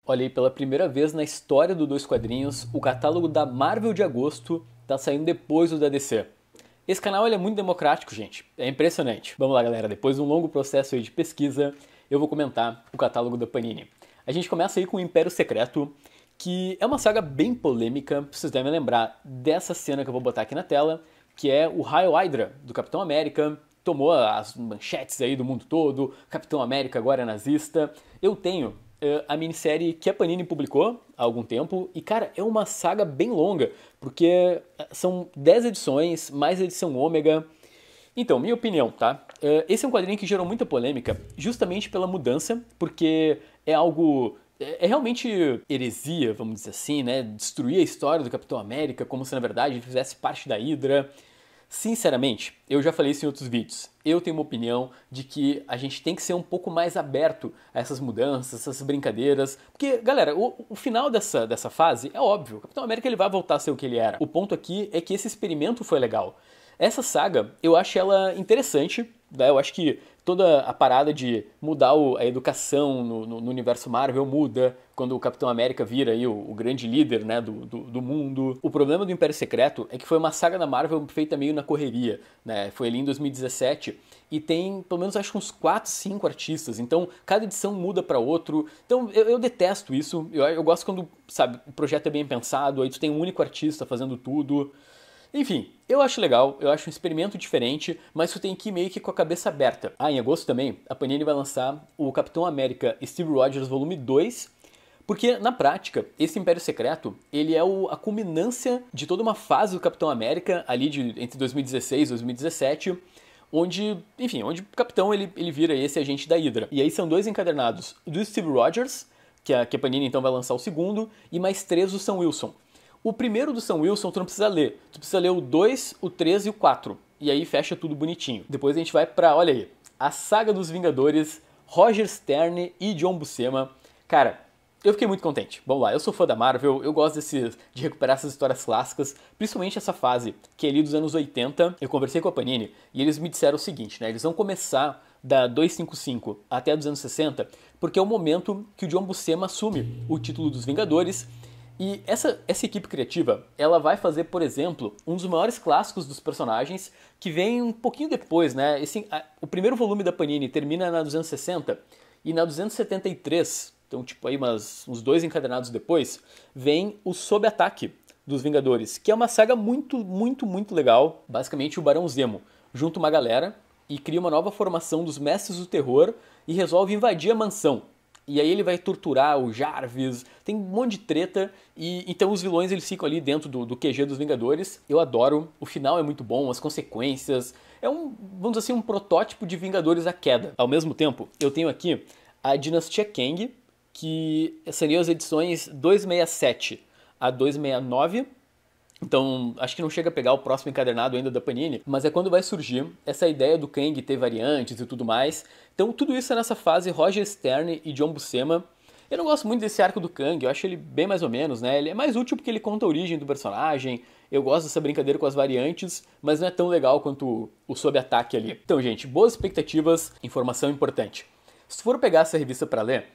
Olha aí, pela primeira vez na história do Dois Quadrinhos, o catálogo da Marvel de agosto tá saindo depois do da DC. Esse canal ele é muito democrático, gente. É impressionante. Vamos lá, galera. Depois de um longo processo aí de pesquisa, eu vou comentar o catálogo da Panini. A gente começa aí com o Império Secreto, que é uma saga bem polêmica. Vocês devem lembrar dessa cena que eu vou botar aqui na tela, que é o Hail Hydra, do Capitão América. Tomou as manchetes aí do mundo todo. Capitão América agora é nazista. Eu tenho a minissérie que a Panini publicou há algum tempo. E, cara, é uma saga bem longa, porque são 10 edições, mais edição ômega. Então, minha opinião, tá? Esse é um quadrinho que gerou muita polêmica, justamente pela mudança, porque é algo... É realmente heresia, vamos dizer assim, né? Destruir a história do Capitão América como se, na verdade, ele fizesse parte da Hydra. Sinceramente, eu já falei isso em outros vídeos. Eu tenho uma opinião de que a gente tem que ser um pouco mais aberto a essas mudanças, essas brincadeiras. Porque, galera, o final dessa fase é óbvio. O Capitão América ele vai voltar a ser o que ele era. O ponto aqui é que esse experimento foi legal. Essa saga, eu acho ela interessante, né? Eu acho que toda a parada de mudar a educação no universo Marvel muda quando o Capitão América vira aí o grande líder, né, do mundo. O problema do Império Secreto é que foi uma saga da Marvel feita meio na correria, né? Foi ali em 2017 e tem pelo menos acho uns 4, 5 artistas, então cada edição muda para outro. Então eu detesto isso, eu gosto quando, sabe, o projeto é bem pensado, aí tu tem um único artista fazendo tudo. Enfim, eu acho legal, eu acho um experimento diferente, mas tu tem que ir meio que com a cabeça aberta. Em agosto também, a Panini vai lançar o Capitão América Steve Rogers Volume 2, porque, na prática, esse Império Secreto, ele é a culminância de toda uma fase do Capitão América, ali entre 2016 e 2017, onde o Capitão ele vira esse agente da Hydra. E aí são 2 encadernados do Steve Rogers, que a Panini então vai lançar o segundo, e mais 3 do Sam Wilson. O primeiro do Sam Wilson tu não precisa ler. Tu precisa ler o 2, o 3 e o 4. E aí fecha tudo bonitinho. Depois a gente vai pra, olha aí, a Saga dos Vingadores, Roger Stern e John Buscema. Cara, eu fiquei muito contente. Vamos lá, eu sou fã da Marvel, eu gosto de recuperar essas histórias clássicas, principalmente essa fase que é ali dos anos 80. Eu conversei com a Panini e eles me disseram o seguinte, né? Eles vão começar da 255 até dos anos 60, porque é o momento que o John Buscema assume o título dos Vingadores. E essa equipe criativa, ela vai fazer, por exemplo, um dos maiores clássicos dos personagens, que vem um pouquinho depois, né? O primeiro volume da Panini termina na 260, e na 273, então tipo aí uns 2 encadernados depois, vem o Sob Ataque dos Vingadores, que é uma saga muito, muito, muito legal. Basicamente o Barão Zemo junta uma galera e cria uma nova formação dos Mestres do Terror e resolve invadir a mansão. E aí ele vai torturar o Jarvis, tem um monte de treta, e então os vilões eles ficam ali dentro do QG dos Vingadores. Eu adoro, o final é muito bom, as consequências, vamos dizer assim, um protótipo de Vingadores à queda. Ao mesmo tempo, eu tenho aqui a Dinastia Kang, que seriam as edições 267 a 269, então, acho que não chega a pegar o próximo encadernado ainda da Panini, mas é quando vai surgir essa ideia do Kang ter variantes e tudo mais. Então, tudo isso é nessa fase Roger Stern e John Buscema. Eu não gosto muito desse arco do Kang, eu acho ele bem mais ou menos, né? Ele é mais útil porque ele conta a origem do personagem, eu gosto dessa brincadeira com as variantes, mas não é tão legal quanto o Sob Ataque ali. Então, gente, boas expectativas, informação importante. Se for pegar essa revista para ler,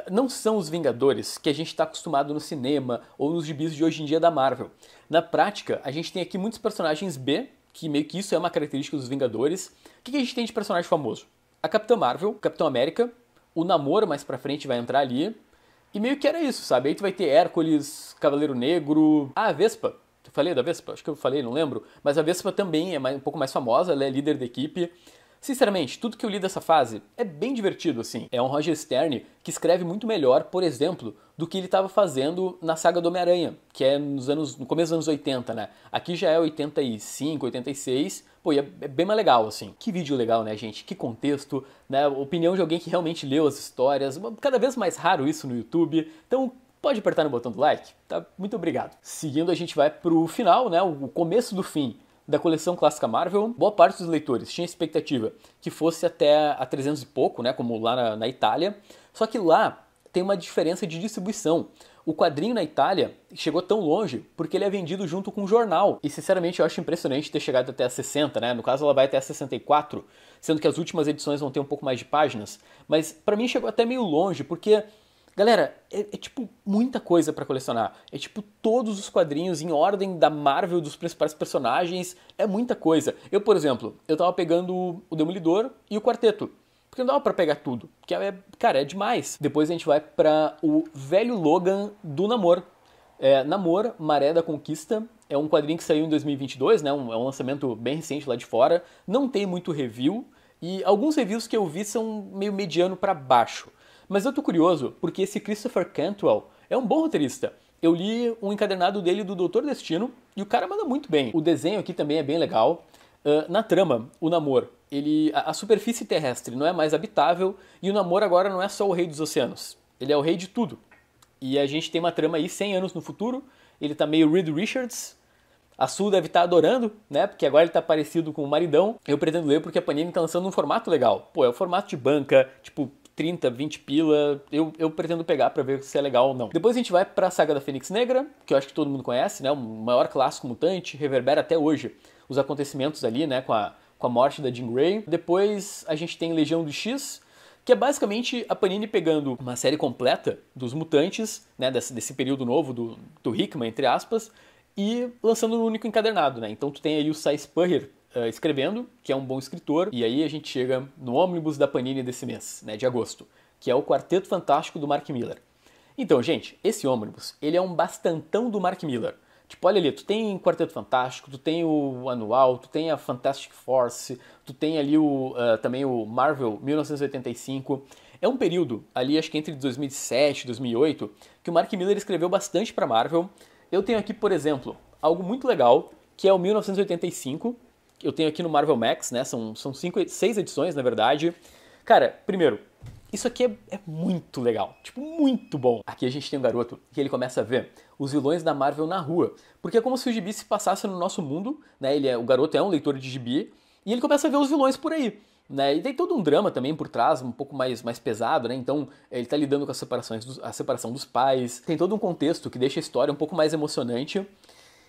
não são os Vingadores que a gente está acostumado no cinema ou nos gibis de hoje em dia da Marvel. Na prática, a gente tem aqui muitos personagens B, que meio que isso é uma característica dos Vingadores. O que a gente tem de personagem famoso? A Capitã Marvel, o Capitão América, o Namor mais pra frente vai entrar ali, e meio que era isso, sabe? Aí tu vai ter Hércules, Cavaleiro Negro, a Vespa. Eu falei da Vespa? Acho que eu falei, não lembro. Mas a Vespa também é um pouco mais famosa, ela é líder da equipe. Sinceramente, tudo que eu li dessa fase é bem divertido, assim. É um Roger Stern que escreve muito melhor, por exemplo, do que ele estava fazendo na saga do Homem-Aranha, que é no começo dos anos 80, né? Aqui já é 85, 86, pô, e é bem mais legal, assim. Que vídeo legal, né, gente? Que contexto, né? Opinião de alguém que realmente leu as histórias. Cada vez mais raro isso no YouTube. Então, pode apertar no botão do like, tá? Muito obrigado. Seguindo, a gente vai pro final, né? O começo do fim da coleção clássica Marvel. Boa parte dos leitores tinha expectativa que fosse até a 300 e pouco, né, como lá na Itália. Só que lá tem uma diferença de distribuição. O quadrinho na Itália chegou tão longe porque ele é vendido junto com o jornal. E sinceramente eu acho impressionante ter chegado até a 60, né? No caso ela vai até a 64, sendo que as últimas edições vão ter um pouco mais de páginas. Mas pra mim chegou até meio longe porque Galera, é tipo muita coisa pra colecionar. É tipo todos os quadrinhos em ordem da Marvel, dos principais personagens. É muita coisa. Eu, por exemplo, eu tava pegando o Demolidor e o Quarteto. Porque não dava pra pegar tudo. Porque, cara, é demais. Depois a gente vai pra o velho Logan do Namor. Namor, Maré da Conquista. É um quadrinho que saiu em 2022, né? É um lançamento bem recente lá de fora. Não tem muito review. E alguns reviews que eu vi são meio mediano pra baixo. Mas eu tô curioso porque esse Christopher Cantwell é um bom roteirista. Eu li um encadernado dele do Doutor Destino e o cara manda muito bem. O desenho aqui também é bem legal. Na trama, o Namor, a superfície terrestre não é mais habitável e o Namor agora não é só o rei dos oceanos. Ele é o rei de tudo. E a gente tem uma trama aí 100 anos no futuro. Ele tá meio Reed Richards. A Sue deve estar adorando, né? Porque agora ele tá parecido com o maridão. Eu pretendo ler porque a Panini tá lançando um formato legal. Pô, é o formato de banca, tipo 30, 20 pila. Eu pretendo pegar pra ver se é legal ou não. Depois a gente vai pra saga da Fênix Negra, que eu acho que todo mundo conhece, né? O maior clássico mutante, reverbera até hoje os acontecimentos ali, né? Com a morte da Jean Grey. Depois a gente tem Legião do X, que é basicamente a Panini pegando uma série completa dos mutantes, né? Desse período novo do Hickman, entre aspas, e lançando no único encadernado, né? Então tu tem aí o Cy Spurrier escrevendo, que é um bom escritor, e aí a gente chega no ônibus da Panini desse mês, né, de agosto, que é o Quarteto Fantástico do Mark Millar. Então, gente, esse ônibus, ele é um bastantão do Mark Millar. Tipo, olha ali, tu tem Quarteto Fantástico, tu tem o Anual, tu tem a Fantastic Force, tu tem ali também o Marvel 1985. É um período ali, acho que entre 2007 e 2008, que o Mark Millar escreveu bastante pra Marvel. Eu tenho aqui, por exemplo, algo muito legal, que é o 1985. Eu tenho aqui no Marvel Max, né? São 6 edições, na verdade. Cara, primeiro, isso aqui é muito legal. Tipo, muito bom. Aqui a gente tem um garoto que ele começa a ver os vilões da Marvel na rua. Porque é como se o gibi se passasse no nosso mundo, né? O garoto é um leitor de gibi. E ele começa a ver os vilões por aí. Né? E tem todo um drama também por trás, um pouco mais pesado, né? Então ele tá lidando com a separação dos pais. Tem todo um contexto que deixa a história um pouco mais emocionante.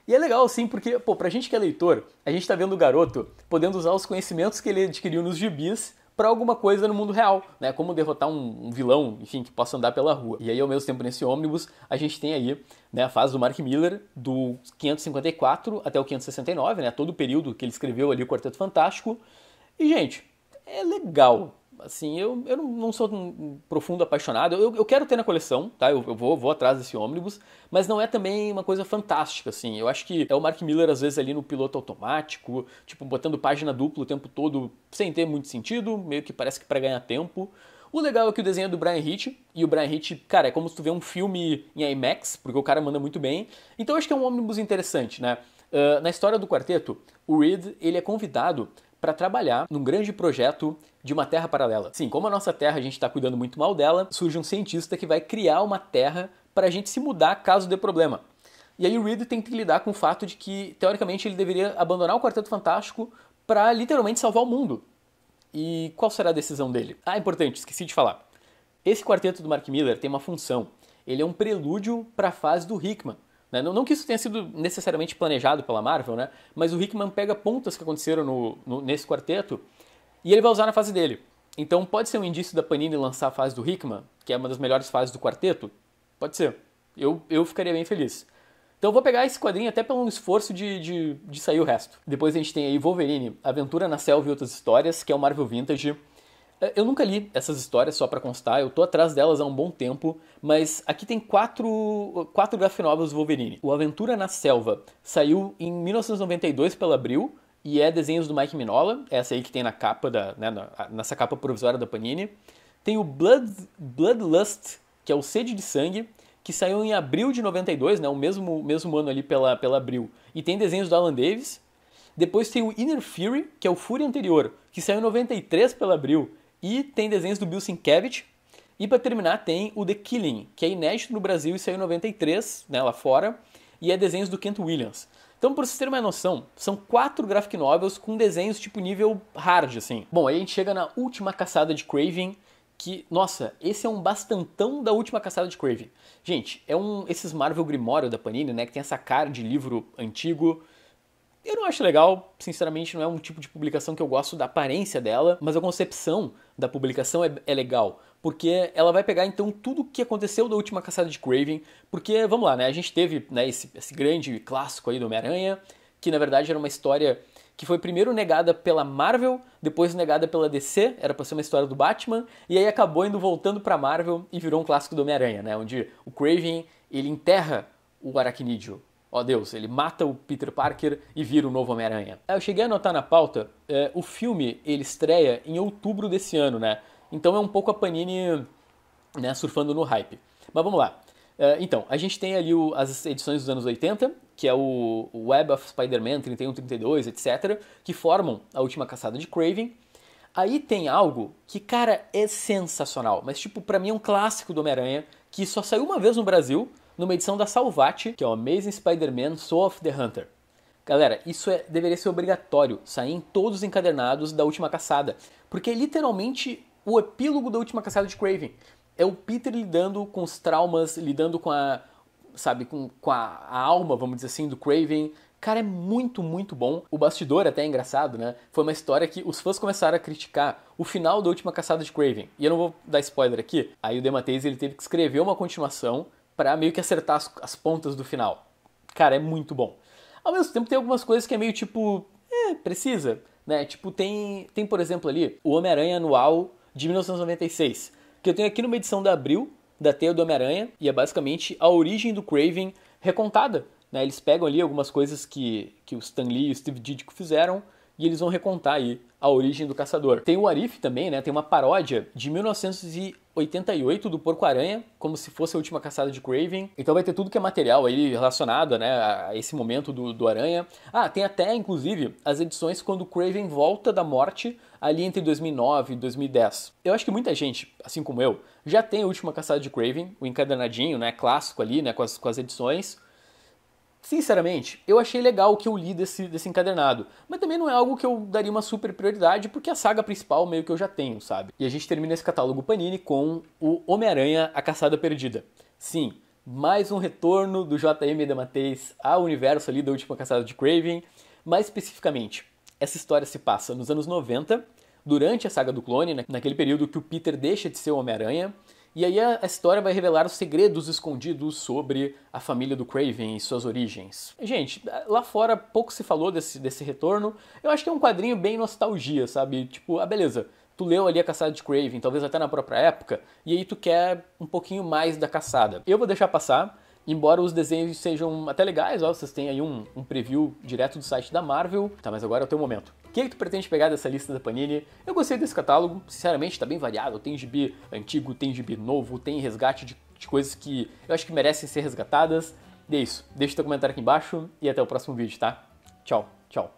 E é legal, assim, porque, pô, pra gente que é leitor, a gente tá vendo o garoto podendo usar os conhecimentos que ele adquiriu nos gibis pra alguma coisa no mundo real, né? Como derrotar um vilão, enfim, que possa andar pela rua. E aí, ao mesmo tempo, nesse ônibus, a gente tem aí, né, a fase do Mark Millar, do 554 até o 569, né? Todo o período que ele escreveu ali o Quarteto Fantástico. E, gente, é legal. Assim, eu não sou um profundo apaixonado. Eu quero ter na coleção, tá? Eu vou atrás desse ônibus, mas não é também uma coisa fantástica, assim. Eu acho que é o Mark Millar, às vezes, ali no piloto automático, tipo, botando página dupla o tempo todo, sem ter muito sentido, meio que parece que pra ganhar tempo. O legal é que o desenho é do Brian Hitch, e o Brian Hitch, cara, é como se tu vê um filme em IMAX, porque o cara manda muito bem. Então eu acho que é um ônibus interessante, né? Na história do quarteto, o Reed, ele é convidado para trabalhar num grande projeto de uma terra paralela. Sim, como a nossa terra a gente está cuidando muito mal dela, surge um cientista que vai criar uma terra para a gente se mudar caso dê problema. E aí o Reed tem que lidar com o fato de que, teoricamente, ele deveria abandonar o Quarteto Fantástico para literalmente salvar o mundo. E qual será a decisão dele? Ah, importante, esqueci de falar. Esse quarteto do Mark Millar tem uma função. Ele é um prelúdio para a fase do Hickman. Não que isso tenha sido necessariamente planejado pela Marvel, né? Mas o Hickman pega pontas que aconteceram nesse quarteto e ele vai usar na fase dele. Então pode ser um indício da Panini lançar a fase do Hickman, que é uma das melhores fases do quarteto? Pode ser. Eu ficaria bem feliz. Então eu vou pegar esse quadrinho até pelo esforço de sair o resto. Depois a gente tem aí Wolverine, Aventura na Selva e Outras Histórias, que é o Marvel Vintage. Eu nunca li essas histórias, só pra constar, eu tô atrás delas há um bom tempo, mas aqui tem quatro graphic novels do Wolverine. O Aventura na Selva saiu em 1992 pela Abril, e é desenhos do Mike Mignola, essa aí que tem na capa, nessa capa provisória da Panini. Tem o Bloodlust, que é o Sede de Sangue, que saiu em abril de 92, né, o mesmo ano ali pela Abril, e tem desenhos do Alan Davis. Depois tem o Inner Fury, que é o Fúria anterior, que saiu em 93 pela Abril, e tem desenhos do Bill Sienkiewicz. E para terminar tem o The Killing, que é inédito no Brasil e saiu em 93, né, lá fora, e é desenhos do Kent Williams. Então, para vocês terem uma noção, são 4 graphic novels com desenhos tipo nível hard, assim. Bom, aí a gente chega na Última Caçada de Kraven, que, nossa, esse é um bastantão da Última Caçada de Kraven. Gente, esses Marvel Grimório da Panini, né, que tem essa cara de livro antigo. Eu não acho legal, sinceramente, não é um tipo de publicação que eu gosto da aparência dela, mas a concepção da publicação é legal, porque ela vai pegar então tudo o que aconteceu da última caçada de Kraven, porque, vamos lá, né, a gente teve, né, esse grande clássico aí do Homem-Aranha, que na verdade era uma história que foi primeiro negada pela Marvel, depois negada pela DC, era pra ser uma história do Batman, e aí acabou indo voltando pra Marvel e virou um clássico do Homem-Aranha, né, onde o Kraven, ele enterra o Aracnídeo. Ó Deus, ele mata o Peter Parker e vira o novo Homem-Aranha. Eu cheguei a anotar na pauta, o filme, ele estreia em outubro desse ano, né, então é um pouco a Panini, né, surfando no hype. Mas vamos lá. Então, a gente tem ali as edições dos anos 80, que é o Web of Spider-Man 31, 32, etc., que formam a última caçada de Kraven. Aí tem algo que, cara, é sensacional, mas tipo, pra mim é um clássico do Homem-Aranha, que só saiu uma vez no Brasil, numa edição da Salvat, que é o Amazing Spider-Man Soul of the Hunter. Galera, isso deveria ser obrigatório, sair em todos os encadernados da última caçada, porque é literalmente o epílogo da última caçada de Kraven. É o Peter lidando com os traumas, lidando com a, sabe, com a alma, vamos dizer assim, do Kraven. Cara, é muito, muito bom. O bastidor até é engraçado, né? Foi uma história que os fãs começaram a criticar o final da última caçada de Kraven. E eu não vou dar spoiler aqui. Aí o DeMatteis, ele teve que escrever uma continuação pra meio que acertar as pontas do final. Cara, é muito bom. Ao mesmo tempo tem algumas coisas que é meio tipo, precisa, né? Tipo, tem por exemplo ali, o Homem-Aranha anual de 1996, que eu tenho aqui numa edição da Abril, da Teia do Homem-Aranha, e é basicamente a origem do Kraven recontada, né? Eles pegam ali algumas coisas que o Stan Lee e o Steve Ditko fizeram, e eles vão recontar aí a origem do caçador. Tem o Arif também, né? Tem uma paródia de 1988 do Porco-Aranha, como se fosse a última caçada de Kraven. Então vai ter tudo que é material aí relacionado, né, a esse momento do Aranha. Ah, tem até, inclusive, as edições quando o Kraven volta da morte ali entre 2009 e 2010. Eu acho que muita gente, assim como eu, já tem a última caçada de Kraven, o encadernadinho, né, clássico ali, né, com as edições. Sinceramente, eu achei legal o que eu li desse encadernado, mas também não é algo que eu daria uma super prioridade, porque a saga principal meio que eu já tenho, sabe? E a gente termina esse catálogo Panini com o Homem-Aranha, a Caçada Perdida. Sim, mais um retorno do J.M. DeMatteis ao universo ali da última caçada de Kraven. Mais especificamente, essa história se passa nos anos 90, durante a saga do clone, né? Naquele período que o Peter deixa de ser o Homem-Aranha. E aí a história vai revelar os segredos escondidos sobre a família do Kraven e suas origens. Gente, lá fora pouco se falou desse retorno. Eu acho que é um quadrinho bem nostalgia, sabe? Tipo, beleza, tu leu ali a Caçada de Kraven, talvez até na própria época, e aí tu quer um pouquinho mais da caçada. Eu vou deixar passar, embora os desenhos sejam até legais, ó, vocês têm aí um preview direto do site da Marvel. Tá, mas agora é o teu momento. O que tu pretende pegar dessa lista da Panini? Eu gostei desse catálogo, sinceramente tá bem variado, tem gibi antigo, tem gibi novo, tem resgate de coisas que eu acho que merecem ser resgatadas. E é isso, deixa teu comentário aqui embaixo e até o próximo vídeo, tá? Tchau, tchau.